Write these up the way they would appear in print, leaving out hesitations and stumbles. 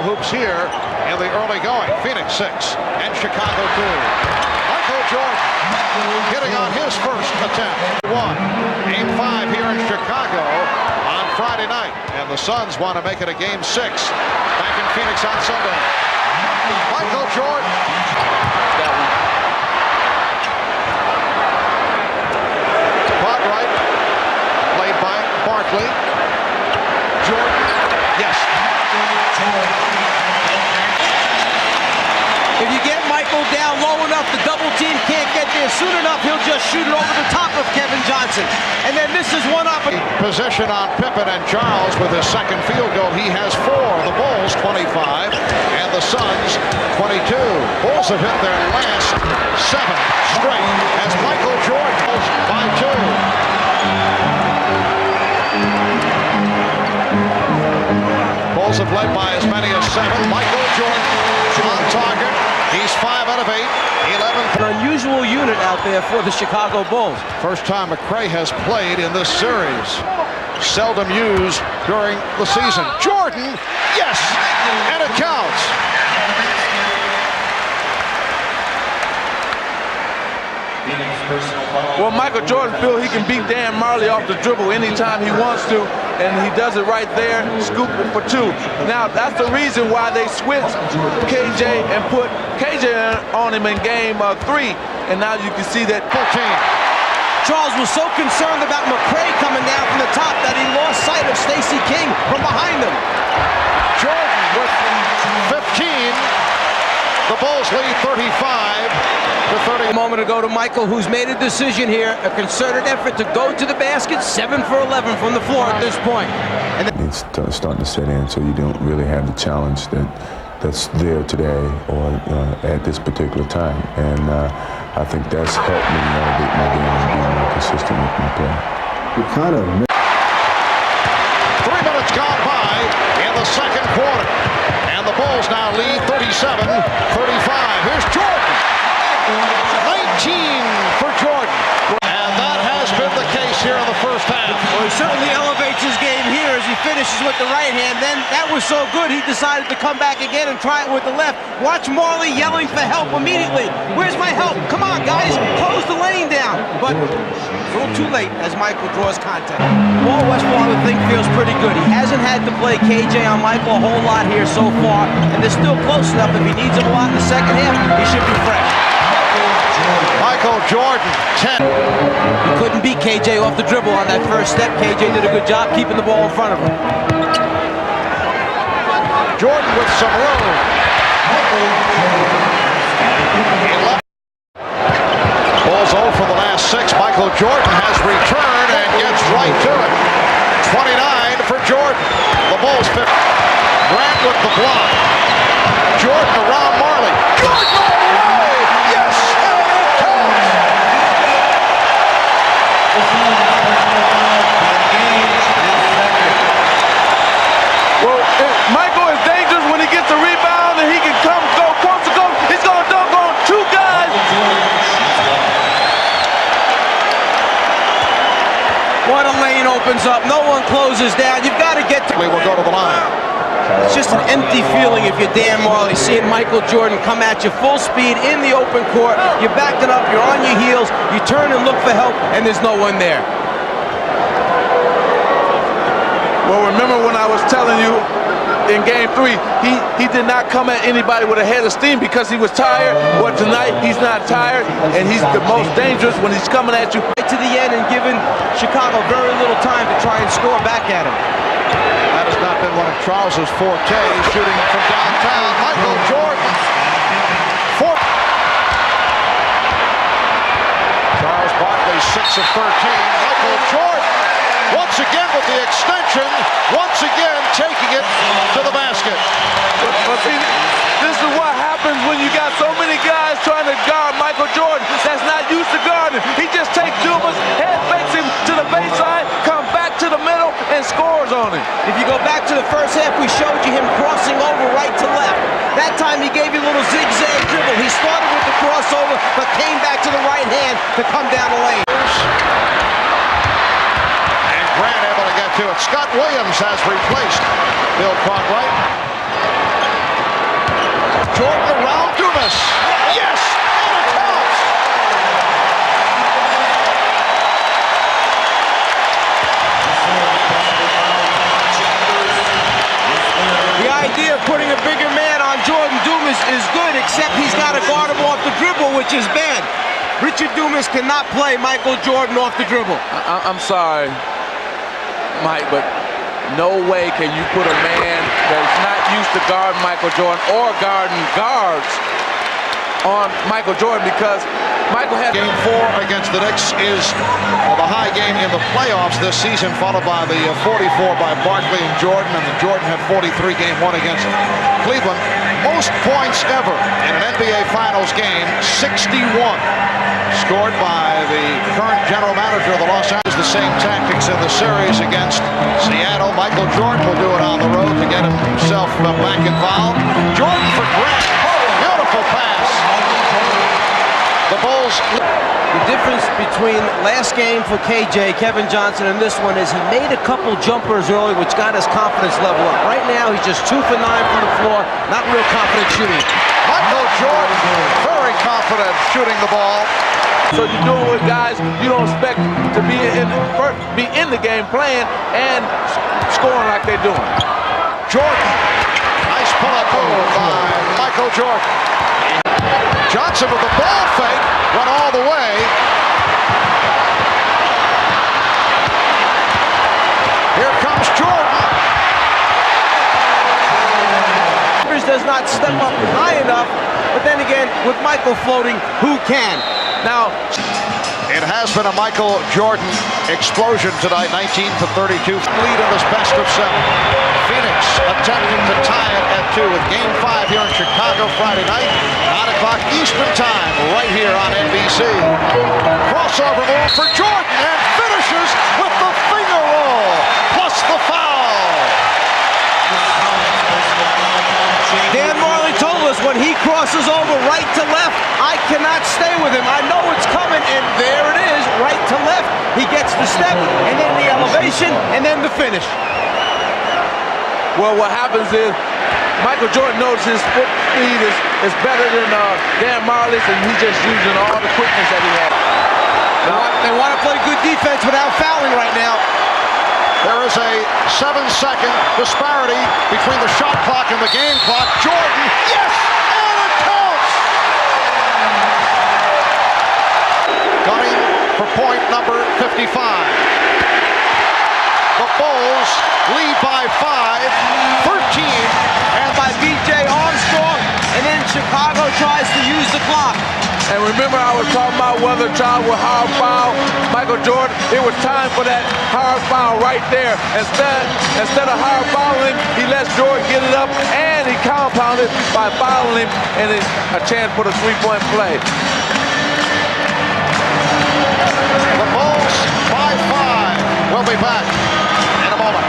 hoops here in the early going. Phoenix 6 and Chicago 2. Michael Jordan hitting on his first attempt. Game 5 here in Chicago on Friday night. And the Suns want to make it a game 6 back in Phoenix on Sunday. Michael Jordan. Caught right. Played by Barkley. Jordan. Yes. If you get Michael down low enough, the double team can't get there soon enough, he'll just shoot it over the top of Kevin Johnson. And then this is one opportunity. Position on Pippen and Charles with his second field goal. He has 4. The Bulls 25 and the Suns 22. Bulls have hit their last 7 straight as Michael Jordan by 2. Bulls have led by as many as 7. Michael Jordan on target. He's 5 out of 8. 11. An unusual unit out there for the Chicago Bulls. First time McRae has played in this series. Seldom used during the season. Jordan, yes, and it counts. Well, Michael Jordan feels he can beat Dan Marley off the dribble anytime he wants to, and he does it right there, scoop it for 2. Now, that's the reason why they switched KJ and put KJ on him in game 3, and now you can see that 14. Charles was so concerned about McRae coming down from the top that he lost sight of Stacey King from behind him. Jordan with 15. The Bulls lead 35-30. A moment ago to Michael, who's made a decision here, a concerted effort to go to the basket, 7 for 11 from the floor at this point. And it's starting to set in, so you don't really have the challenge that's there today or at this particular time. And I think that's helped me elevate my game and be more consistent with my play. We kind of 3 minutes gone by in the second quarter. And the Bulls now lead 37-35. Here's Jordan. 19 for Jordan. And that has been the case here in the first half. well, he certainly elevates his game here as he finishes with the right hand. Then that was so good, he decided to come back again and try it with the left. Watch Marley yelling for help immediately. Where's my help? Come on, guys. Close the lane down. But a little too late as Michael draws contact. Paul Westphal, I would think, feels pretty good. He hasn't had to play KJ on Michael a whole lot here so far, and they're still close enough. If he needs him a lot in the second half, he should be fresh. Michael Jordan, 10. He couldn't beat KJ off the dribble on that first step. KJ did a good job keeping the ball in front of him. Jordan with some room. 11. Bulls 0 for the last 6. Michael Jordan has returned and gets right to it. 29 for Jordan. The Bulls fit. Grant with the block. Jordan around Marley. Jordan all the way! Yes! And it counts! Well, Michael is dangerous when he gets the rebound and he can go coast to coast. He's going to dunk on 2 guys. What a lane opens up. No one closes down. You've got to get to... We will go to the line. It's just an empty feeling if you're Dan Marley, seeing Michael Jordan come at you full speed in the open court. You're backing up, you're on your heels, you turn and look for help, and there's no one there. Well, remember when I was telling you in game 3, he did not come at anybody with a head of steam because he was tired. Well, tonight he's not tired, and he's the most dangerous when he's coming at you. Right to the end and giving Chicago very little time to try and score back at him. That has not been one of Charles's forte, shooting from downtown. Michael Jordan. Charles Barkley, 6 of 13. Michael Jordan, once again with the extension, once again taking it to the basket. But see, this is what happens when you got so many guys trying to guard Michael Jordan that's not used to guarding. He just takes Dumas, head fakes him to the baseline, comes back to the middle, and scores on him. If you go back to the first half, we showed you him crossing over right to left. That time he gave you a little zigzag dribble. He started with the crossover, but came back to the right hand to come down the lane. And Grant able to get to it. Scott Williams has replaced Bill Cartwright. idea of putting a bigger man on Jordan Dumas is good, except he's got to guard him off the dribble, which is bad. Richard Dumas cannot play Michael Jordan off the dribble. I'm sorry, Mike, but no way can you put a man that's not used to guarding Michael Jordan or guarding guards on Michael Jordan, because Michael had... Game 4 against the Knicks is the high game in the playoffs this season, followed by the 44 by Barkley and Jordan, and the Jordan had 43 game 1 against Cleveland. Most points ever in an NBA Finals game, 61. Scored by the current general manager of the Los Angeles. The same tactics in the series against Seattle. Michael Jordan will do it on the road to get himself back involved. Jordan for Grant. Beautiful pass. The Bulls. The difference between last game for KJ, Kevin Johnson, and this one is he made a couple jumpers early, which got his confidence level up. Right now, he's just 2 for 9 from the floor. Not real confident shooting. Michael Jordan, very confident shooting the ball. So you're doing with guys you don't expect to be in the game playing and scoring like they're doing. Jordan, nice pull-up move by Michael Jordan. Johnson with the ball fake, went all the way. Here comes Jordan. Does not step up high enough, but then again, with Michael floating, who can? Now, it has been a Michael Jordan explosion tonight, 19 for 32. Lead in this best of 7. Phoenix attempting to tie it at 2 with Game 5 here in Chicago Friday night, 9 o'clock Eastern Time, right here on NBC. Crossover move for Jordan and finishes with the finger roll, plus the foul. Dan Marley told us when he crosses over right to left, I cannot stay with him. I know it's coming, and there it is, right to left. He gets the step, and then the elevation, and then the finish. Well, what happens is Michael Jordan knows his foot speed is better than Dan Marley's, and he's just using all the quickness that he has. They want to play good defense without fouling right now. There is a 7-second disparity between the shot clock and the game clock. Jordan, yes, and it counts! Gunning for point number 55. The Bulls lead by 5, 13, And by B.J. Armstrong, and then Chicago tries to use the clock. And remember, I was talking about whether child would hard foul Michael Jordan. It was time for that hard foul right there. Instead of hard fouling, he lets Jordan get it up, and he compounded by fouling him, and it's a chance for the three-point play. the Bulls by 5. We'll be back in a moment.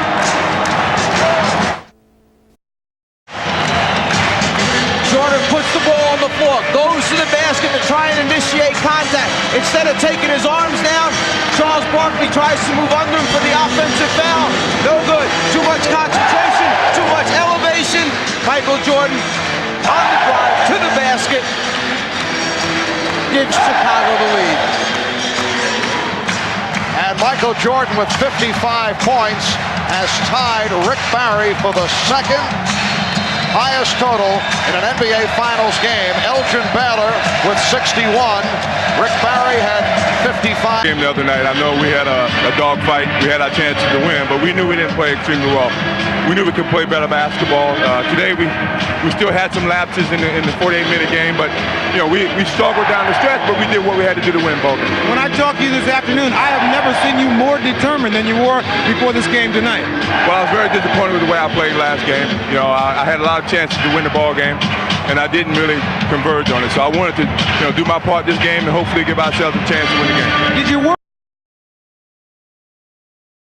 Jordan puts the ball on the floor, goes to the basket to try and initiate contact. Instead of taking his arms down, Charles Barkley tries to move under him for the offensive foul. No good. Too much concentration, too much elevation. Michael Jordan on the drive to the basket gives Chicago the lead. And Michael Jordan with 55 points has tied Rick Barry for the second highest total in an NBA Finals game. Elgin Baylor with 61. Rick Barry had 55. Game the other night, I know we had a dog fight. We had our chances to win, but we knew we didn't play extremely well. We knew we could play better basketball. Today we still had some lapses in the 48-minute game, but you know we struggled down the stretch, but we did what we had to do to win both. When I talked to you this afternoon, I have never seen you more determined than you were before this game tonight. Well, I was very disappointed with the way I played last game. You know, I had a lot of chances to win the ball game, and I didn't really converge on it. So I wanted to, do my part this game and hopefully give ourselves a chance to win the game. Did you work